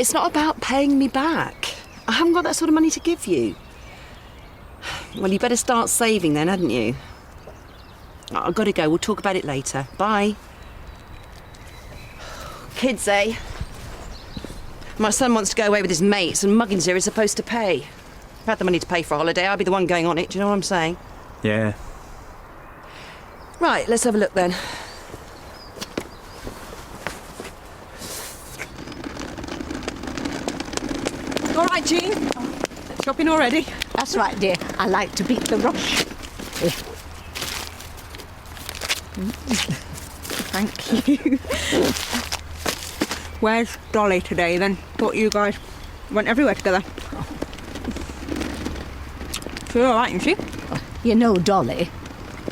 it's not about paying me back. I haven't got that sort of money to give you. Well, you better start saving then, hadn't you? I've got to go. We'll talk about it later. Bye. Kids, eh? My son wants to go away with his mates and Muggins here is supposed to pay. If I had the money to pay for a holiday, I'd be the one going on it. Do you know what I'm saying? Yeah. Right, let's have a look then. All right, Jean. Shopping already? That's right, dear. I like to beat the rush. Thank you. Where's Dolly today, then? Thought you guys went everywhere together. She's all right, isn't she? You know Dolly.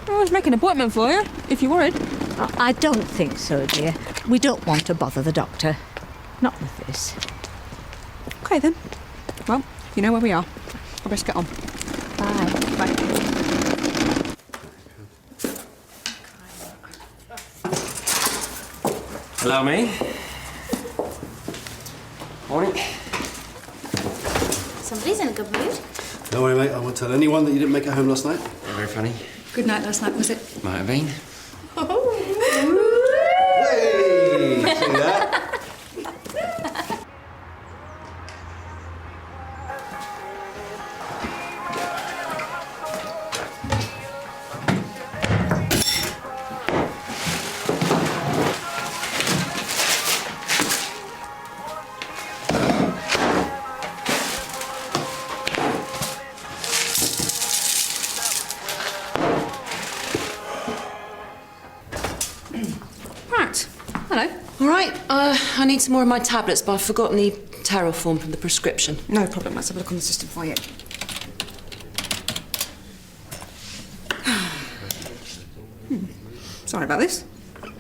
I was making an appointment for you, if you're worried. I don't think so, dear. We don't want to bother the doctor. Not with this. OK, then. Well, you know where we are. I best get on. Bye. Bye. Allow me. Morning. Somebody's in a good mood. Don't worry, mate. I won't tell anyone that you didn't make it home last night. Yeah, very funny. Good night last night, was it? Might have been. Hey! See that? Right. Hello. All right, I need some more of my tablets, but I've forgotten the tarot form from the prescription. No problem. Let's have a look on the system for you. Sorry about this.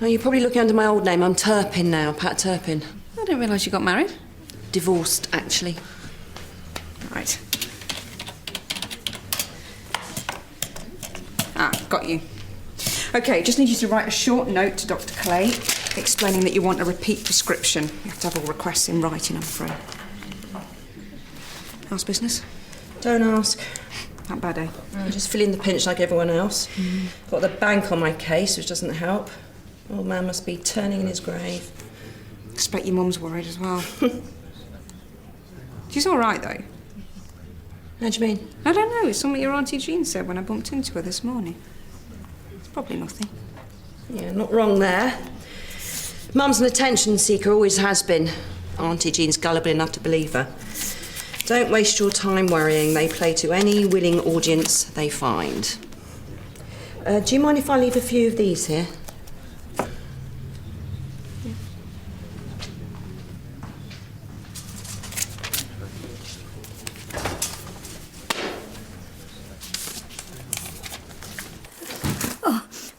Oh, you're probably looking under my old name. I'm Turpin now, Pat Turpin. I didn't realise you got married. Divorced, actually. Right. Got you. OK, just need you to write a short note to Dr. Clay explaining that you want a repeat prescription. You have to have all requests in writing, I'm afraid. How's business? Don't ask. Not bad, eh? I'm just feeling the pinch like everyone else. Got the bank on my case, which doesn't help. Old man must be turning in his grave. Expect your mum's worried as well. She's all right, though. How do you mean? I don't know. It's something your Auntie Jean said when I bumped into her this morning. It's probably nothing. Yeah, not wrong there. Mum's an attention seeker, always has been. Auntie Jean's gullible enough to believe her. Don't waste your time worrying. They play to any willing audience they find. Do you mind if I leave a few of these here?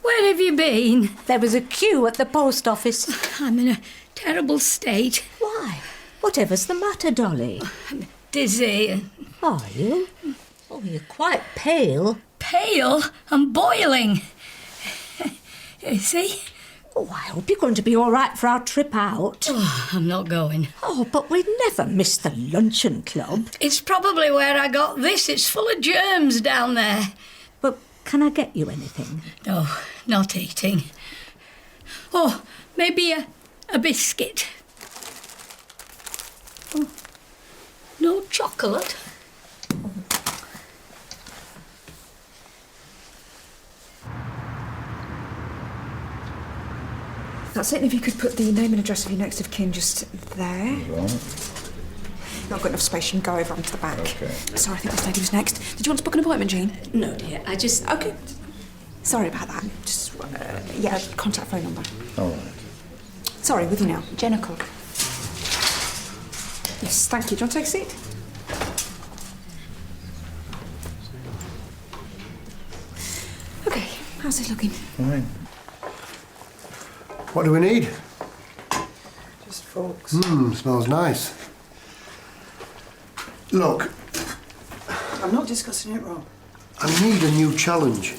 Where have you been? There was a queue at the post office. I'm in a terrible state. Why? Whatever's the matter, Dolly? I'm dizzy. Are you? Oh, you're quite pale. Pale and boiling. You see? Oh, I hope you're going to be all right for our trip out. Oh, I'm not going. Oh, but we'd never miss the luncheon club. It's probably where I got this. It's full of germs down there. But can I get you anything? No, not eating. Oh, maybe a biscuit. Oh, no chocolate? That's it. If you could put the name and address of your next of kin just there. Not got enough space. You can go over onto the back. Okay. Sorry, I think this lady was next. Did you want to book an appointment, Jean? No, dear. I just... OK. Sorry about that. Just, yeah, contact phone number. All right. Sorry, with you now. Jenna Cook. Yes, thank you. Do you want to take a seat? OK, how's it looking? Fine. What do we need? Just forks. Smells nice. Look, I'm not discussing it, Rob. I need a new challenge.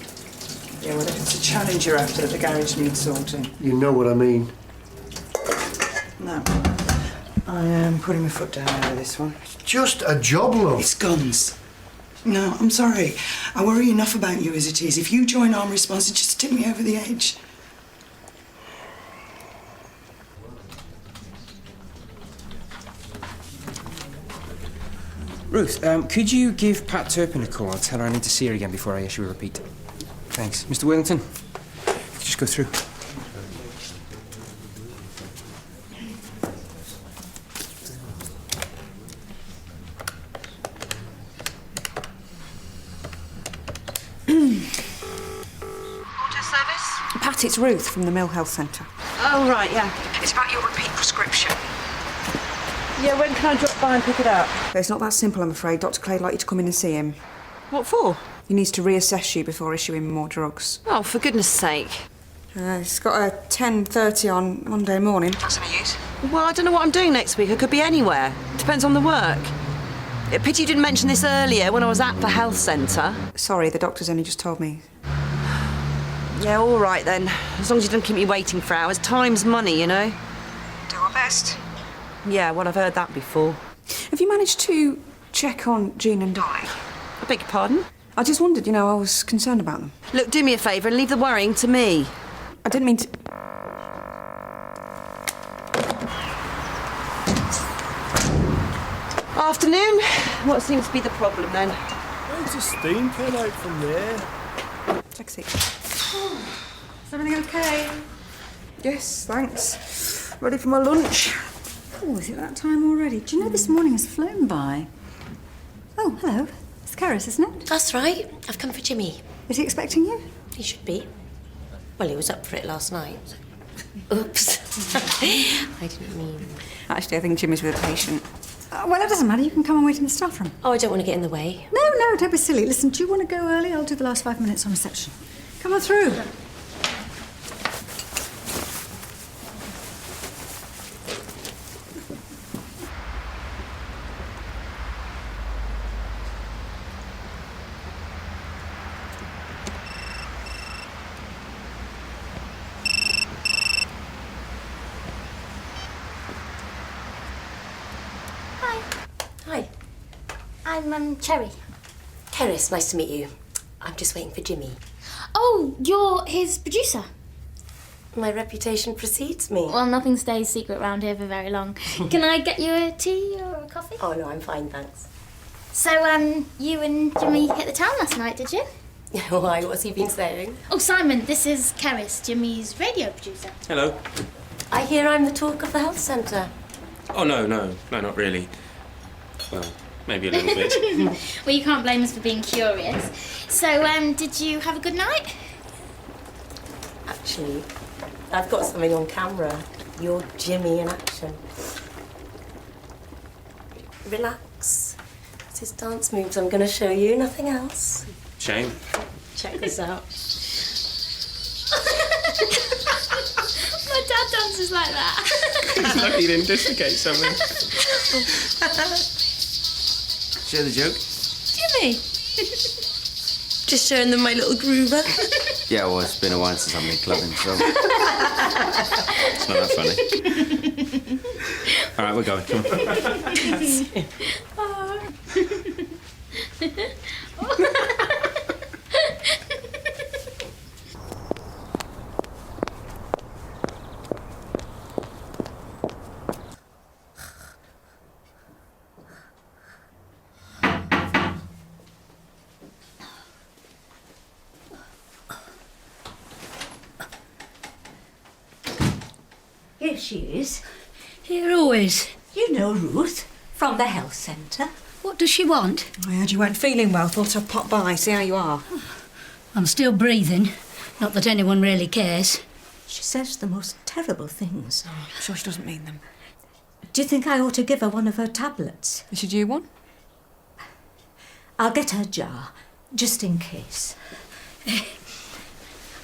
Yeah, well, if it's a challenge you're after, the garage needs sorting. You know what I mean. No. I am putting my foot down over this one. Just a job, love. It's guns. No, I'm sorry. I worry enough about you as it is. If you join armed response, it just tip me over the edge. Ruth, could you give Pat Turpin a call? I'll tell her I need to see her again before I issue a repeat. Thanks. Mr. Wellington, just go through. Pat, it's Ruth from the Mill Health Centre. Oh, right, yeah. It's about your repeat prescription. Yeah, when can I drop by and pick it up? It's not that simple, I'm afraid. Dr. Clay'd like you to come in and see him. What for? He needs to reassess you before issuing more drugs. Oh, for goodness sake. He's got a 10:30 on Monday morning. That's any use. Well, I don't know what I'm doing next week. I could be anywhere. Depends on the work. Pity you didn't mention this earlier when I was at the health centre. Sorry, the doctor's only just told me. Yeah, all right then. As long as you don't keep me waiting for hours. Time's money, you know. Do our best. Yeah, well, I've heard that before. Have you managed to check on Jean and Dolly? I beg your pardon? I just wondered, I was concerned about them. Look, do me a favour and leave the worrying to me. I didn't mean to... Afternoon. What seems to be the problem then? There's a steam coming out from there. Take a seat. Is everything okay? Yes, thanks. Ready for my lunch? Oh, is it that time already? Do you know this morning has flown by? Oh, hello. It's Karis, isn't it? That's right. I've come for Jimmy. Is he expecting you? He should be. Well, he was up for it last night. Oops. I didn't mean... Actually, I think Jimmy's with a patient. Well, it doesn't matter. You can come and wait in the staff room. Oh, I don't want to get in the way. No, don't be silly. Listen, do you want to go early? I'll do the last 5 minutes on reception. Come on through. Hi. I'm Cherry. Keris, nice to meet you. I'm just waiting for Jimmy. Oh, you're his producer. My reputation precedes me. Well, nothing stays secret round here for very long. Can I get you a tea or a coffee? Oh, no, I'm fine, thanks. So, you and Jimmy hit the town last night, did you? Why? What's he been saying? Oh, Simon, this is Keris, Jimmy's radio producer. Hello. I hear I'm the talk of the health centre. Oh, no, not really. Well, maybe a little bit. Well, you can't blame us for being curious. So, did you have a good night? Actually, I've got something on camera. You're Jimmy in action. Relax. It's his dance moves I'm going to show you, nothing else. Shame. Check this out. My dad dances like that. He's lucky he didn't dislocate something. Share the joke? Jimmy! Just showing them my little groover. Yeah, well, it's been a while since I've been clubbing, so... It's not that funny. All right, we're going. Come on. Here she is. Here always. You know Ruth from the health centre. What does she want? I heard you weren't feeling well. Thought I'd pop by, see how you are. I'm still breathing. Not that anyone really cares. She says the most terrible things. Oh, I'm sure she doesn't mean them. Do you think I ought to give her one of her tablets? Is she due one? I'll get her a jar, just in case.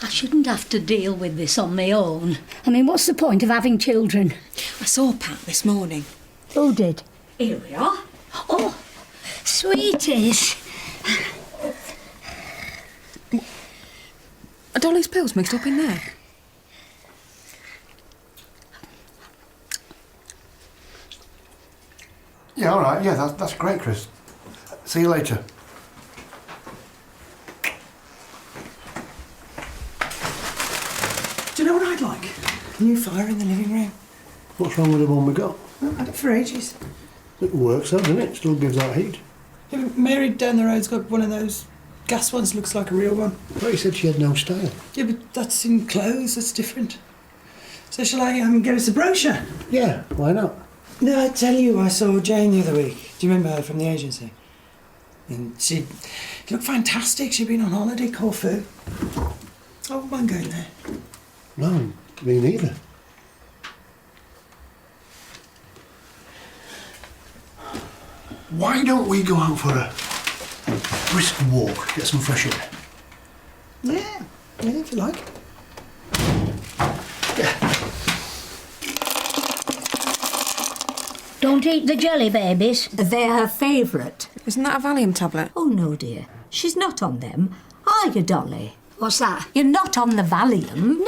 I shouldn't have to deal with this on my own. I mean, what's the point of having children? I saw Pat this morning. Who did? Here we are. Oh, sweeties. Are Dolly's pills mixed up in there? Yeah, all right. Yeah, that's great, Chris. See you later. Do you know what I'd like? A new fire in the living room. What's wrong with the one we got? I've had it for ages. It works, though, doesn't it? Still gives out heat. Yeah, but Mary down the road's got one of those gas ones, looks like a real one. But you said she had no style. Yeah, but that's in clothes, that's different. So shall I get us a brochure? Yeah, why not? No, I tell you, I saw Jane the other week. Do you remember her from the agency? And she looked fantastic. She'd been on holiday, Corfu. I wouldn't mind going there. No, me neither. Why don't we go out for a brisk walk, get some fresh air? Yeah, if you like. Don't eat the jelly babies. They're her favourite. Isn't that a Valium tablet? Oh, no, dear. She's not on them. Are you, Dolly? What's that? You're not on the Valium.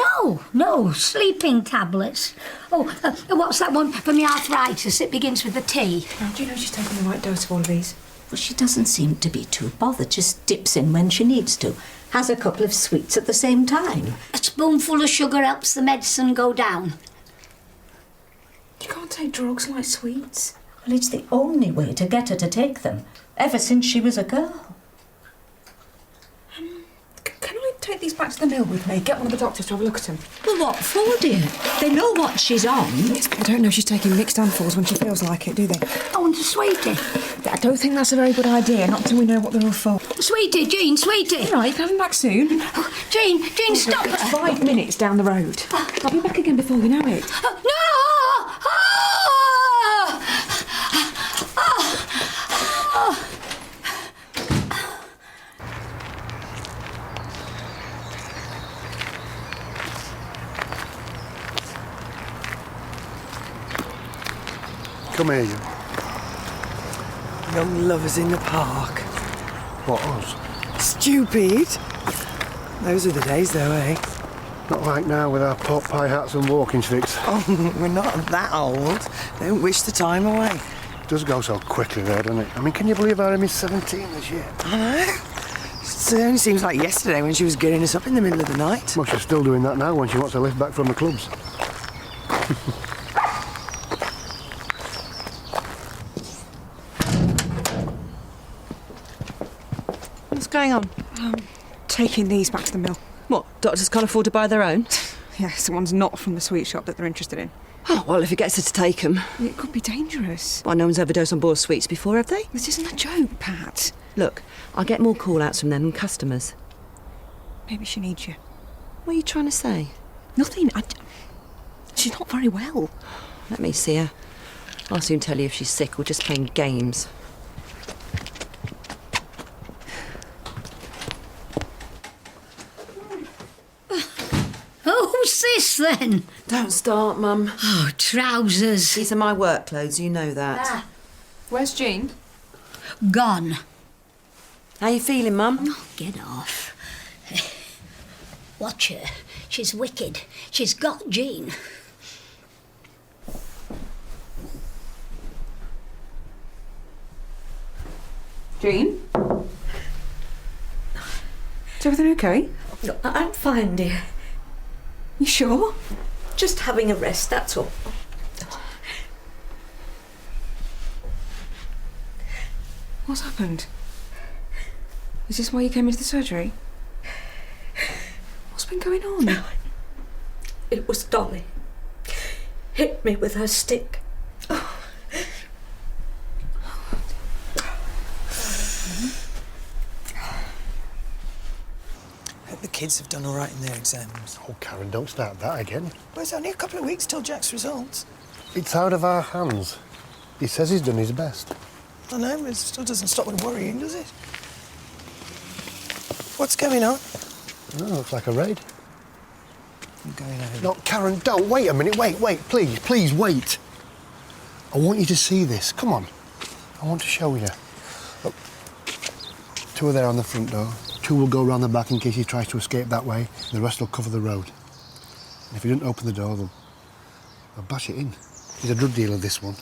No, sleeping tablets. Oh, what's that one for my arthritis? It begins with a T. Oh, do you know she's taking the right dose of all of these? Well, she doesn't seem to be too bothered. Just dips in when she needs to. Has a couple of sweets at the same time. A spoonful of sugar helps the medicine go down. You can't take drugs like sweets. Well, it's the only way to get her to take them, ever since she was a girl. Can I take these back to the mill with me? Get one of the doctors to have a look at them. Well, what for, dear? They know what she's on. Yes, but I don't know if she's taking mixed handfuls when she feels like it, do they? I want a sweetie. I don't think that's a very good idea, not till we know what they're all for. Sweetie, Jean, sweetie. All right, you can have them back soon. Oh, Jean, stop. It's 5 minutes down the road. I'll be back again before you know it. No! Come here, you. Young lovers in the park. What, us? Stupid. Those are the days, though, eh? Not like now with our pot pie hats and walking sticks. Oh, we're not that old. Don't wish the time away. It does go so quickly, though, doesn't it? I mean, can you believe our Emmy's 17 this year? I know. It only seems like yesterday when she was getting us up in the middle of the night. Well, she's still doing that now when she wants to lift back from the clubs. What's going on? Taking these back to the mill. What, doctors can't afford to buy their own? Yes, the one's not from the sweet shop that they're interested in. Oh, well, if it gets her to take them. It could be dangerous. Well, no one's overdosed on board sweets before, have they? This isn't a joke, Pat. Look, I'll get more call-outs from them than customers. Maybe she needs you. What are you trying to say? Nothing. She's not very well. Let me see her. I'll soon tell you if she's sick or just playing games. Who's this then? Don't start, Mum. Oh, trousers. These are my work clothes, you know that. Ah, Where's Jean? gone. How you feeling, Mum? Oh, get off. Watch her. She's wicked. She's got Jean. Jean? Is everything okay? No, I'm fine, dear. You sure? Just having a rest, that's all. What's happened? Is this why you came into the surgery? What's been going on? It was Dolly. Hit me with her stick. The kids have done all right in their exams. Oh, Karen, don't start that again. Well, it's only a couple of weeks till Jack's results. It's out of our hands. He says he's done his best. I know, but it still doesn't stop me worrying, does it? What's going on? Oh, looks like a raid. I'm going home. No, Karen, don't. Wait a minute. Wait, please, wait. I want you to see this. Come on. I want to show you. Look, 2 are there on the front door. 2 will go round the back in case he tries to escape that way. The rest will cover the road. And if he doesn't open the door, they'll bash it in. He's a drug dealer, this one.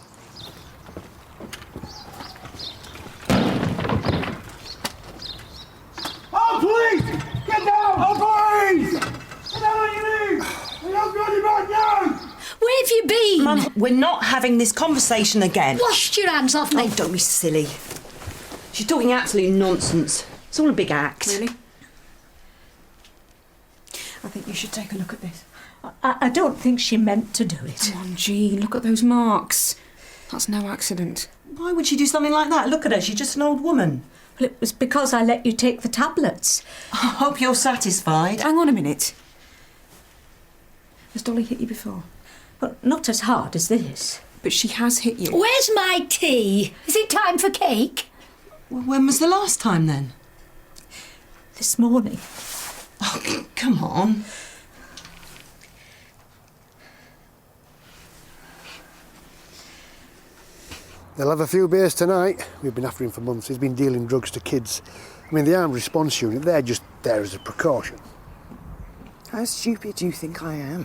we're not having this conversation again. Wash your hands off me. Oh, don't be silly. She's talking absolute nonsense. It's all a big act. Really? I think you should take a look at this. I don't think she meant to do it. Come on, Jean, look at those marks. That's no accident. Why would she do something like that? Look at her, she's just an old woman. Well, it was because I let you take the tablets. I hope you're satisfied. Hang on a minute. Has Dolly hit you before? Well, not as hard as this. But she has hit you. Where's my tea? Is it time for cake? Well, when was the last time then? This morning. Oh, come on. They'll have a few beers tonight. We've been after him for months. He's been dealing drugs to kids. I mean, the armed response unit, they're just there as a precaution. How stupid do you think I am?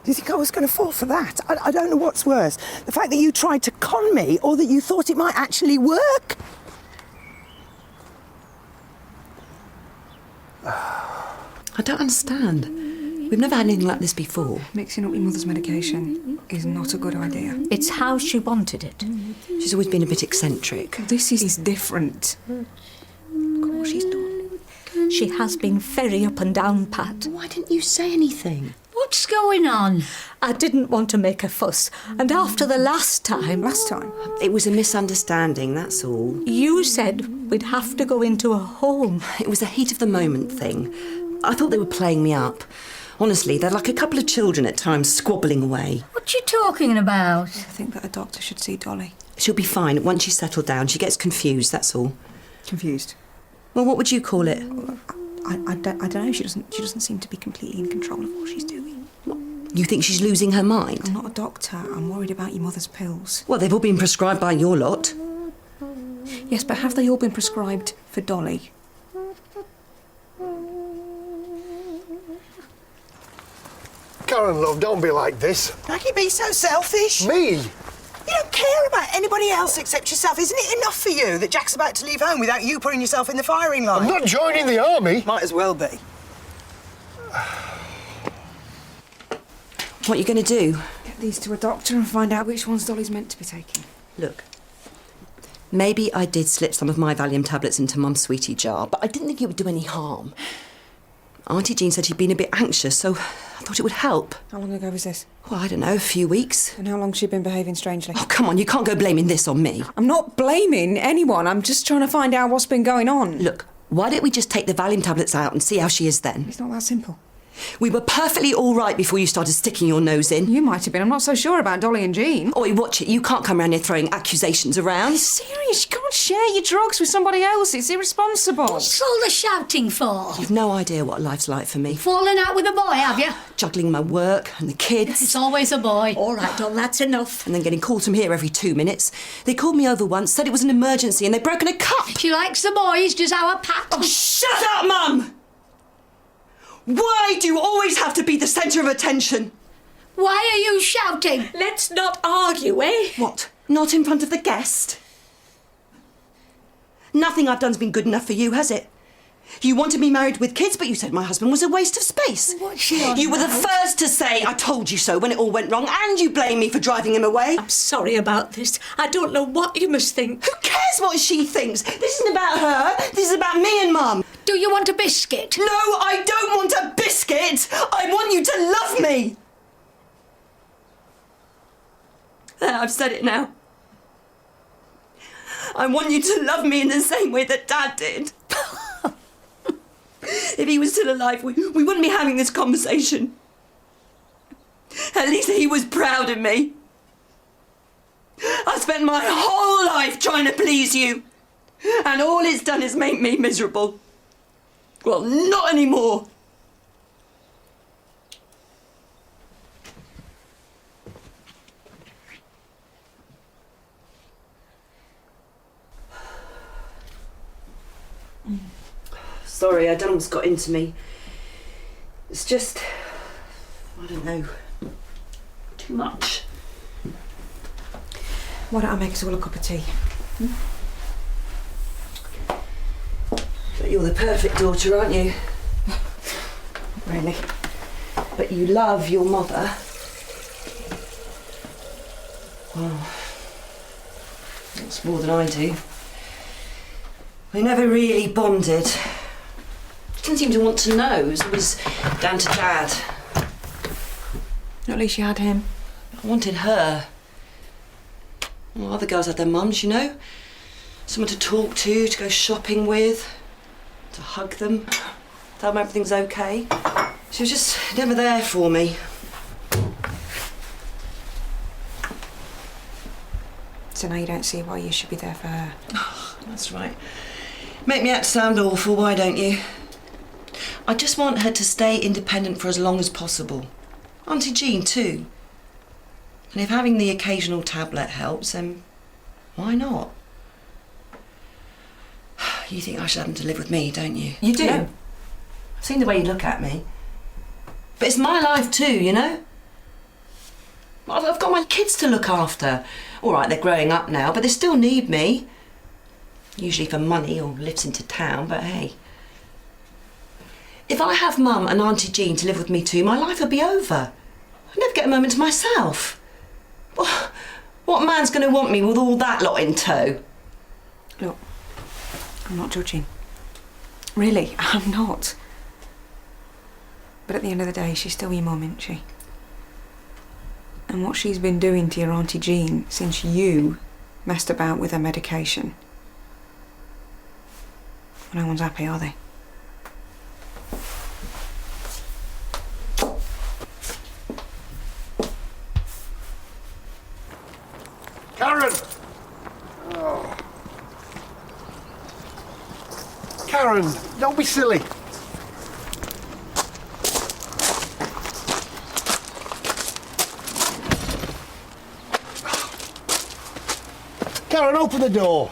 Do you think I was going to fall for that? I don't know what's worse. The fact that you tried to con me or that you thought it might actually work. I don't understand. We've never had anything like this before. Mixing up your mother's medication is not a good idea. It's how she wanted it. She's always been a bit eccentric. This is different. Look at what she's done. She has been very up and down, Pat. Why didn't you say anything? What's going on? I didn't want to make a fuss. And after the last time... Last time? It was a misunderstanding, that's all. You said we'd have to go into a home. It was a heat of the moment thing. I thought they were playing me up. Honestly, they're like a couple of children at times, squabbling away. What you talking about? I think that a doctor should see Dolly. She'll be fine. Once she's settled down, she gets confused, that's all. Confused? Well, what would you call it? I don't know. She doesn't seem to be completely in control of what she's doing. You think she's losing her mind? I'm not a doctor. I'm worried about your mother's pills. Well, they've all been prescribed by your lot. Yes, but have they all been prescribed for Dolly? Karen, love, don't be like this. How can you be so selfish? Me? You don't care about anybody else except yourself. Isn't it enough for you that Jack's about to leave home without you putting yourself in the firing line? I'm not joining the army. Might as well be. What are you going to do? Get these to a doctor and find out which ones Dolly's meant to be taking. Look, maybe I did slip some of my Valium tablets into Mum's sweetie jar, but I didn't think it would do any harm. Auntie Jean said she'd been a bit anxious, so I thought it would help. How long ago was this? Well, I don't know, a few weeks. And how long's she been behaving strangely? Oh, come on, you can't go blaming this on me. I'm not blaming anyone. I'm just trying to find out what's been going on. Look, why don't we just take the Valium tablets out and see how she is then? It's not that simple. We were perfectly all right before you started sticking your nose in. You might have been. I'm not so sure about Dolly and Jean. Oi, watch it. You can't come around here throwing accusations around. Are you serious? You can't share your drugs with somebody else. It's irresponsible. What's all the shouting for? You've no idea what life's like for me. Falling out with a boy, have you? Juggling my work and the kids. It's always a boy. All right, Don, that's enough. And then getting calls from here every 2 minutes. They called me over once, said it was an emergency, and they'd broken a cup. She likes the boys, just our Pat. Oh, shut up, Mum! Why do you always have to be the centre of attention? Why are you shouting? Let's not argue, eh? What? Not in front of the guest? Nothing I've done's been good enough for you, has it? You wanted me married with kids, but you said my husband was a waste of space. What's she on You were the about? first to say I told you so when it all went wrong, and you blame me for driving him away. I'm sorry about this. I don't know what you must think. Who cares what she thinks? This isn't about her. This is about me and Mum. Do you want a biscuit? No, I don't want a biscuit. I want you to love me. There, I've said it now. I want you to love me in the same way that Dad did. If he was still alive, we wouldn't be having this conversation. At least he was proud of me. I spent my whole life trying to please you, and all it's done is make me miserable. Well, not anymore. Sorry, I don't know what's got into me. It's just, I don't know, too much. Why don't I make us all a cup of tea? But you're the perfect daughter, aren't you? Really? But you love your mother. Well, that's more than I do. We never really bonded. Didn't seem to want to know. It was always down to Dad. At least you had him. I wanted her. Well, other girls had their mums, you know. Someone to talk to go shopping with, to hug them, tell them everything's okay. She was just never there for me. So now you don't see why you should be there for her. Oh, that's right. Make me out to sound awful, why don't you? I just want her to stay independent for as long as possible. Auntie Jean too. And if having the occasional tablet helps, then why not? You think I should have them to live with me, don't you? You do? No. I've seen the way you look at me. But it's my life too, you know? I've got my kids to look after. All right, they're growing up now, but they still need me. Usually for money or lifts into town, but hey. If I have Mum and Auntie Jean to live with me too, my life will be over. I'd never get a moment to myself. What man's going to want me with all that lot in tow? Look, I'm not judging. Really, I'm not. But at the end of the day, she's still your mum, isn't she? And what she's been doing to your Auntie Jean since you messed about with her medication. No one's happy, are they? Karen! Oh. Karen, don't be silly. Karen, open the door.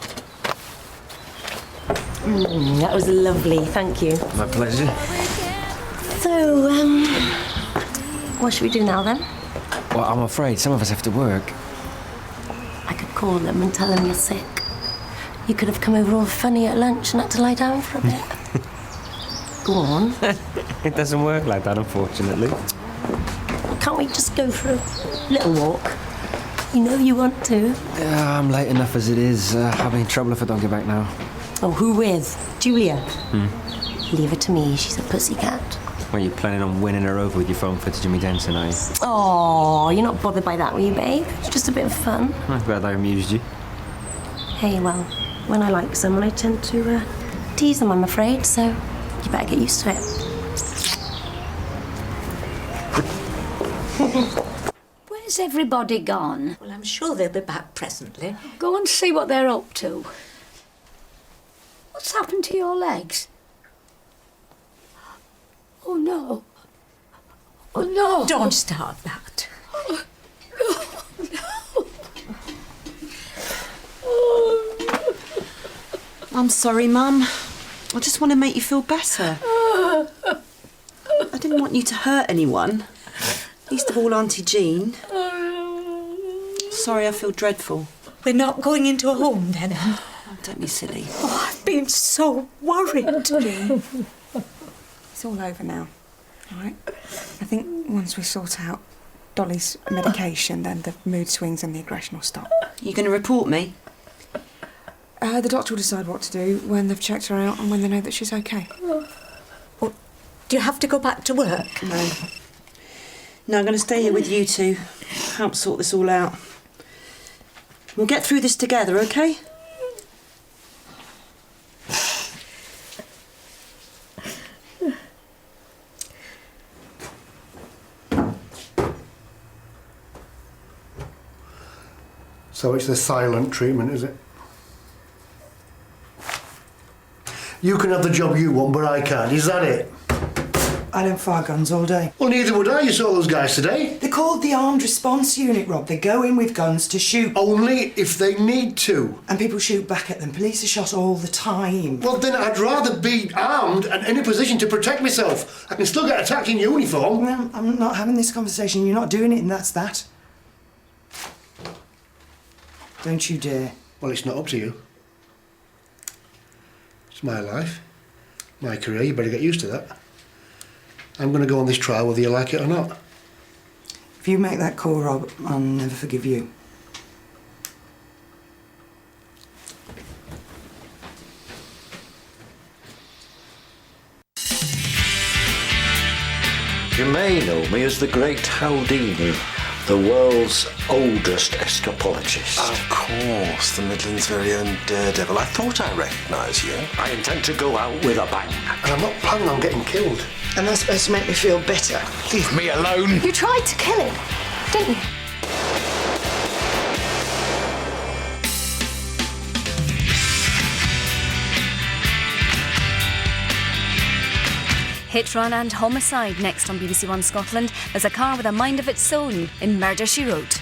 That was lovely, thank you. My pleasure. So, what should we do now then? Well, I'm afraid some of us have to work. I could call them and tell them you're sick. You could have come over all funny at lunch and had to lie down for a bit. Go on. It doesn't work like that, unfortunately. Can't we just go for a little walk? You know you want to. Yeah, I'm late enough as it is. I'll be in trouble if I don't get back now. Oh, who with? Julia? Hmm? Leave her to me, she's a pussycat. Well, you're planning on winning her over with your phone footage of me dancing, are you? Oh, you're not bothered by that, were you, babe? It's just a bit of fun. I'm glad I amused you. Hey, well, when I like someone, I tend to tease them, I'm afraid, so you better get used to it. Where's everybody gone? Well, I'm sure they'll be back presently. Go and see what they're up to. What's happened to your legs? Oh, no. Oh, no. Don't start that. Oh, no. Oh, I'm sorry, Mum. I just want to make you feel better. I didn't want you to hurt anyone. Least of all Auntie Jean. Sorry, I feel dreadful. We're not going into a home, then? Oh, don't be silly. Oh, I've been so worried. It's all over now, all right? I think once we sort out Dolly's medication, then the mood swings and the aggression will stop. You going to report me? The doctor will decide what to do when they've checked her out and when they know that she's okay. Well, do you have to go back to work? No. No, I'm going to stay here with you two. Help sort this all out. We'll get through this together, okay? So it's the silent treatment, is it? You can have the job you want, but I can't. Is that it? I don't fire guns all day. Well, neither would I. You saw those guys today. They're called the Armed Response Unit, Rob. They go in with guns to shoot. Only if they need to. And people shoot back at them. Police are shot all the time. Well, then I'd rather be armed and in a position to protect myself. I can still get attacked in uniform. No, I'm not having this conversation. You're not doing it, and that's that. Don't you dare. Well, it's not up to you. It's my life, my career. You better get used to that. I'm going to go on this trial whether you like it or not. If you make that call, Rob, I'll never forgive you. You may know me as the Great Houdini, the world's oldest escapologist. Of course, the Midland's very own daredevil. I thought I recognised you. I intend to go out with a bang. And I'm not planning on getting killed. And that's supposed to make me feel better. Leave me alone. You tried to kill him, didn't you? Hit, Run and Homicide next on BBC1 Scotland. There's a car with a mind of its own in Murder, She Wrote.